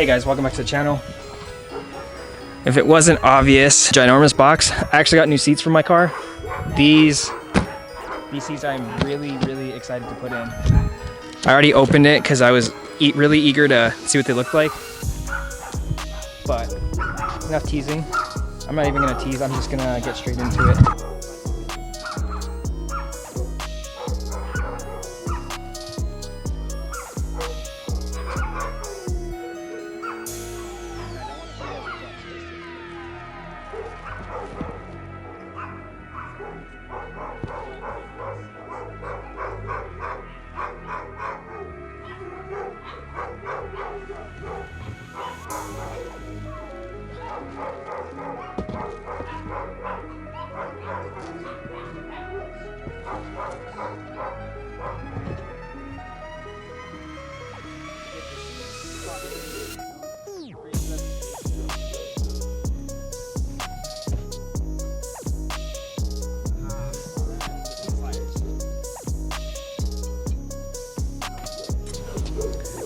Hey guys, welcome back to the channel. If it wasn't obvious, ginormous box. I actually got new seats for my car. These seats I'm really excited to put in. I already opened it because I was really eager to see what they look like. But enough teasing. I'm not even gonna tease, I'm just gonna get straight into it.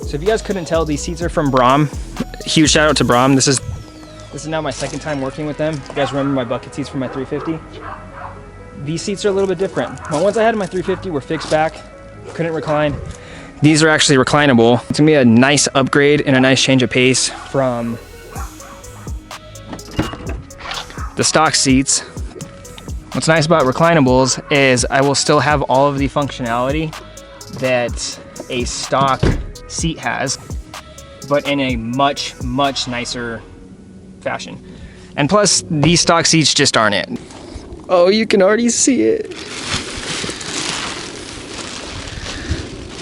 So if you guys couldn't tell, these seats are from Brom. Huge shout out to Brom. This is now my second time working with them. You guys remember my bucket seats from my 350? These seats are a little bit different. The ones I had in my 350 were fixed back, couldn't recline. These are actually reclinable. It's gonna be a nice upgrade and a nice change of pace from the stock seats. What's nice about reclinables is I will still have all of the functionality that a stock seat has, but in a much nicer fashion. And plus, these stock seats just aren't it. Oh, you can already see it.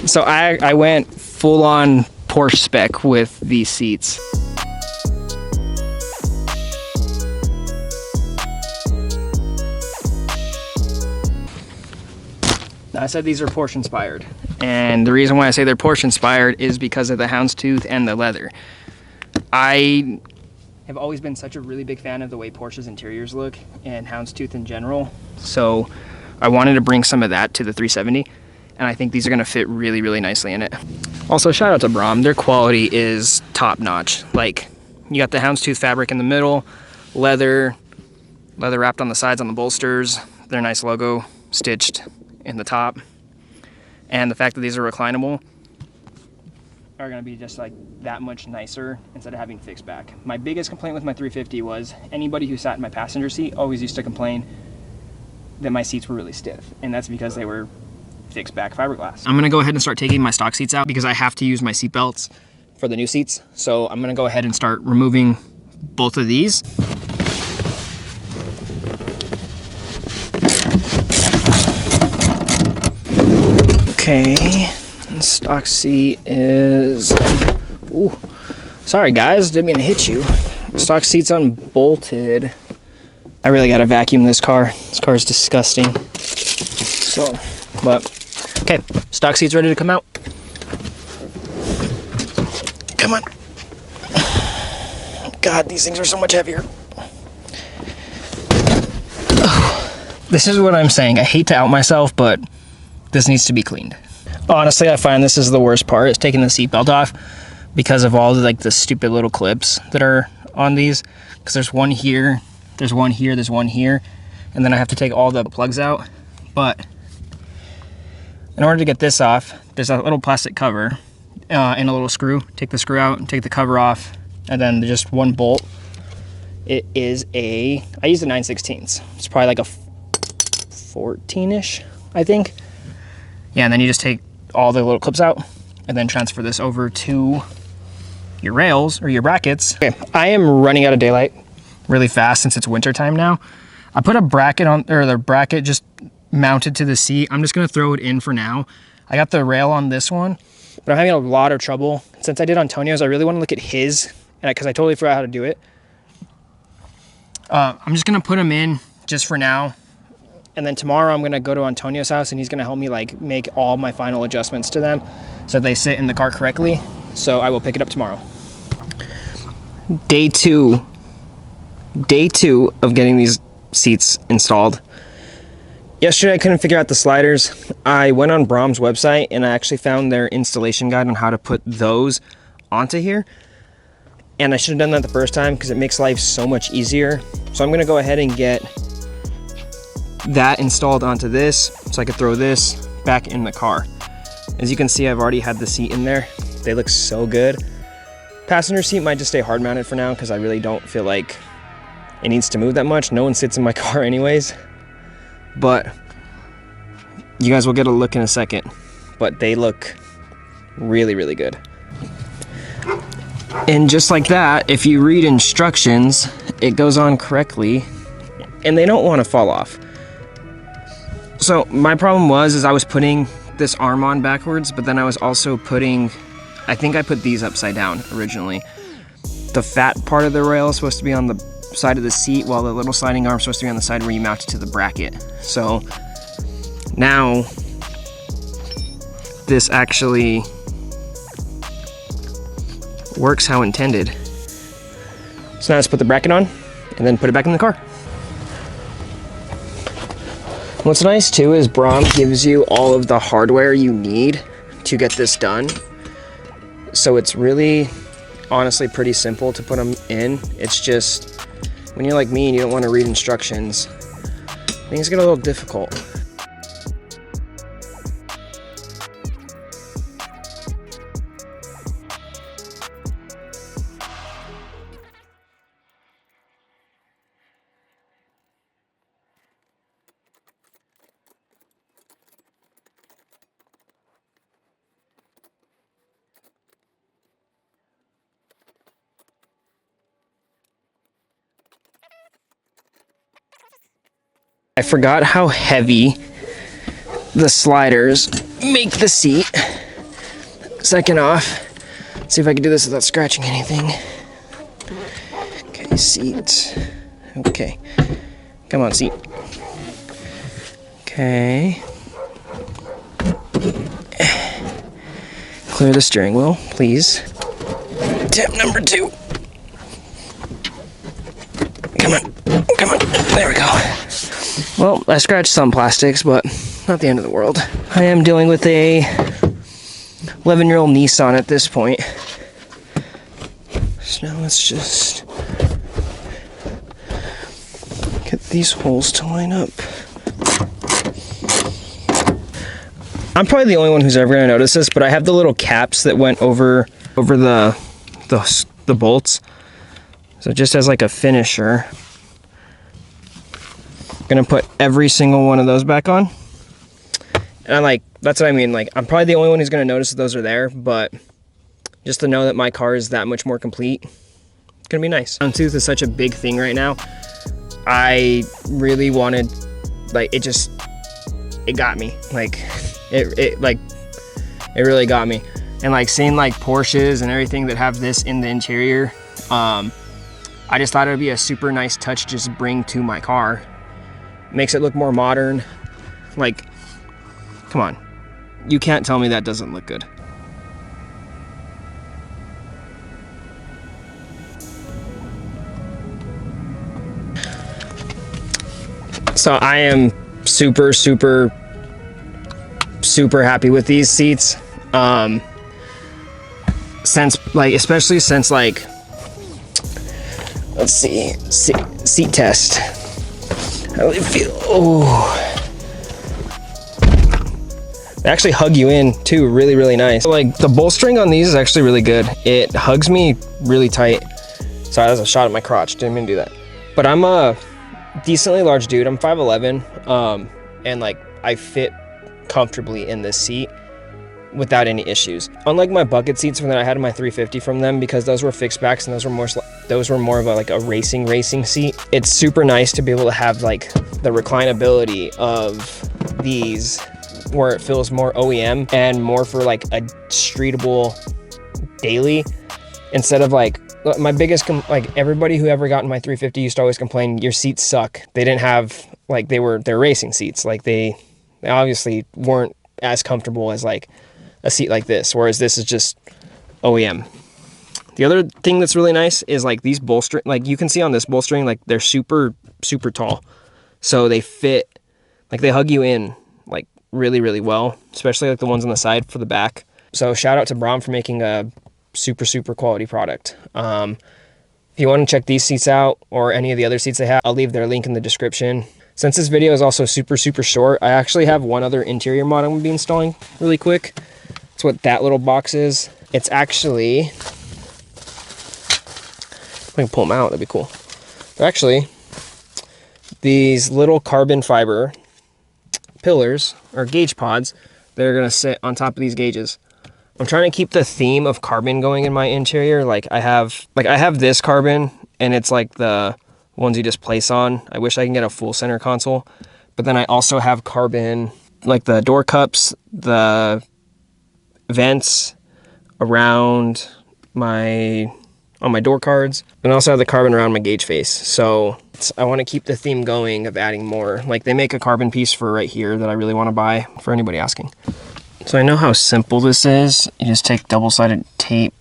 So I went full on Porsche spec with these seats. I said these are Porsche inspired. And the reason why I say they're Porsche inspired is because of the houndstooth and the leather. I have always been such a really big fan of the way Porsche's interiors look and houndstooth in general. So I wanted to bring some of that to the 370. And I think these are gonna fit really nicely in it. Also, shout out to Brom. Their quality is top notch. Like, you got the houndstooth fabric in the middle, leather wrapped on the sides on the bolsters, their nice logo stitched in the top. And the fact that these are reclinable are gonna be just like that much nicer instead of having fixed back. My biggest complaint with my 350 was anybody who sat in my passenger seat always used to complain that my seats were really stiff. And that's because they were fixed back fiberglass. I'm gonna go ahead and start taking my stock seats out because I have to use my seat belts for the new seats. So I'm gonna go ahead and start removing both of these. Okay, stock seat is, ooh, sorry guys, didn't mean to hit you. Stock seat's unbolted. I really gotta vacuum this car. This car is disgusting. So, but, okay, stock seat's ready to come out. Come on. God, these things are so much heavier. This is what I'm saying. I hate to out myself, but this needs to be cleaned. Honestly, I find this is the worst part, is taking the seatbelt off because of all the stupid little clips that are on these. Because there's one here, there's one here, there's one here, and then I have to take all the plugs out. But in order to get this off, there's a little plastic cover and a little screw. Take the screw out and take the cover off, and then just one bolt. It is I used a 9/16. It's probably like a 14-ish, I think. Yeah, and then you just take all the little clips out and then transfer this over to your rails or your brackets. Okay, I am running out of daylight really fast since it's winter time now. I put a bracket on, or the bracket just mounted to the seat. I'm just gonna throw it in for now. I got the rail on this one, but I'm having a lot of trouble. Since I did Antonio's, I really wanna look at his, because I totally forgot how to do it. I'm just gonna put them in just for now. And then tomorrow I'm gonna go to Antonio's house and he's gonna help me make all my final adjustments to them so they sit in the car correctly. So I will pick it up tomorrow. Day two of getting these seats installed. Yesterday I couldn't figure out the sliders. I went on Brom's website and I actually found their installation guide on how to put those onto here. And I should have done that the first time because it makes life so much easier. So I'm gonna go ahead and get that installed onto this so I could throw this back in the car. As you can see, I've already had the seat in there. They look so good. Passenger seat might just stay hard mounted for now because I really don't feel like it needs to move that much. No one sits in my car anyways. But you guys will get a look in a second. But they look really, really good. And just like that, if you read instructions, it goes on correctly and they don't want to fall off. So my problem was I was putting this arm on backwards, but then I was also putting, I think I put these upside down originally. The fat part of the rail is supposed to be on the side of the seat, while the little sliding arm is supposed to be on the side where you mount it to the bracket. So now this actually works how intended. So now let's put the bracket on and then put it back in the car. What's nice too is Brom gives you all of the hardware you need to get this done. So it's really, honestly, pretty simple to put them in. It's just, when you're like me and you don't want to read instructions, things get a little difficult. I forgot how heavy the sliders make the seat. Second off, let's see if I can do this without scratching anything. Okay, seat. Okay, come on, seat. Okay. Clear the steering wheel, please. Tip number 2. Come on, come on, there we go. Well, I scratched some plastics, but not the end of the world. I am dealing with a 11-year-old Nissan at this point. So now let's just get these holes to line up. I'm probably the only one who's ever going to notice this, but I have the little caps that went over the bolts. So just as like a finisher, gonna put every single one of those back on. And that's what I mean, like, I'm probably the only one who's gonna notice that those are there, but just to know that my car is that much more complete, it's gonna be nice. Hound tooth is such a big thing right now. I really wanted, like, it got me. Like, it really got me. And like seeing like Porsches and everything that have this in the interior, I just thought it would be a super nice touch just bring to my car. Makes it look more modern. Like, come on. You can't tell me that doesn't look good. So I am super, super, super happy with these seats. Especially since like, let's see, seat test. How do they feel? Oh, they actually hug you in too, really, really nice. Like the bolstering on these is actually really good. It hugs me really tight. Sorry, that was a shot at my crotch. Didn't mean to do that. But I'm a decently large dude. I'm 5'11", and like I fit comfortably in this seat without any issues. Unlike my bucket seats that I had in my 350 from them, because those were fixed backs and those were more of a racing seat. It's super nice to be able to have like the reclinability of these, where it feels more OEM and more for like a streetable daily, instead of like my biggest like everybody who ever got in my 350 used to always complain your seats suck. They didn't have like they're racing seats. Like they obviously weren't as comfortable as like a seat like this, whereas this is just OEM. The other thing that's really nice is like these bolstering, like you can see on this bolstering, like they're super, super tall. So they fit, like they hug you in like really, really well, especially like the ones on the side for the back. So shout out to Brom for making a super quality product. If you want to check these seats out or any of the other seats they have, I'll leave their link in the description. Since this video is also super short, I actually have one other interior mod I'm going to be installing really quick. That's what that little box is. It's actually, if I can pull them out, that'd be cool. They're actually these little carbon fiber pillars or gauge pods that are going to sit on top of these gauges. I'm trying to keep the theme of carbon going in my interior. Like I have this carbon, and it's like the ones you just place on. I wish I can get a full center console, but then I also have carbon like the door cups, the vents around on my door cards, and I also have the carbon around my gauge face. So I want to keep the theme going of adding more. Like they make a carbon piece for right here that I really want to buy, for anybody asking. So I know how simple this is. You just take double-sided tape.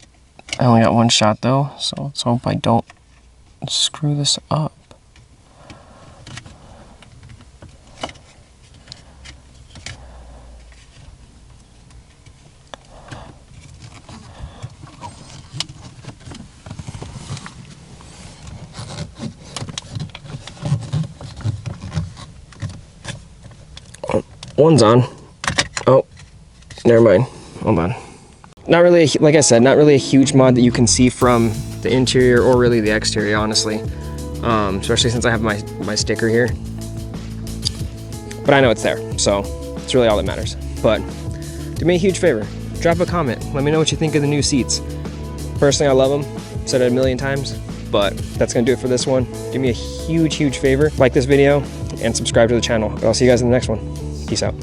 I only got one shot though, so let's hope I don't screw this up. One's on. Oh, never mind. Hold on. Not really, like I said, not really a huge mod that you can see from the interior or really the exterior, honestly. Especially since I have my sticker here. But I know it's there, so it's really all that matters. But do me a huge favor. Drop a comment. Let me know what you think of the new seats. Personally, I love them. Said it a million times. But that's going to do it for this one. Do me a huge favor. Like this video and subscribe to the channel. And I'll see you guys in the next one. Peace out.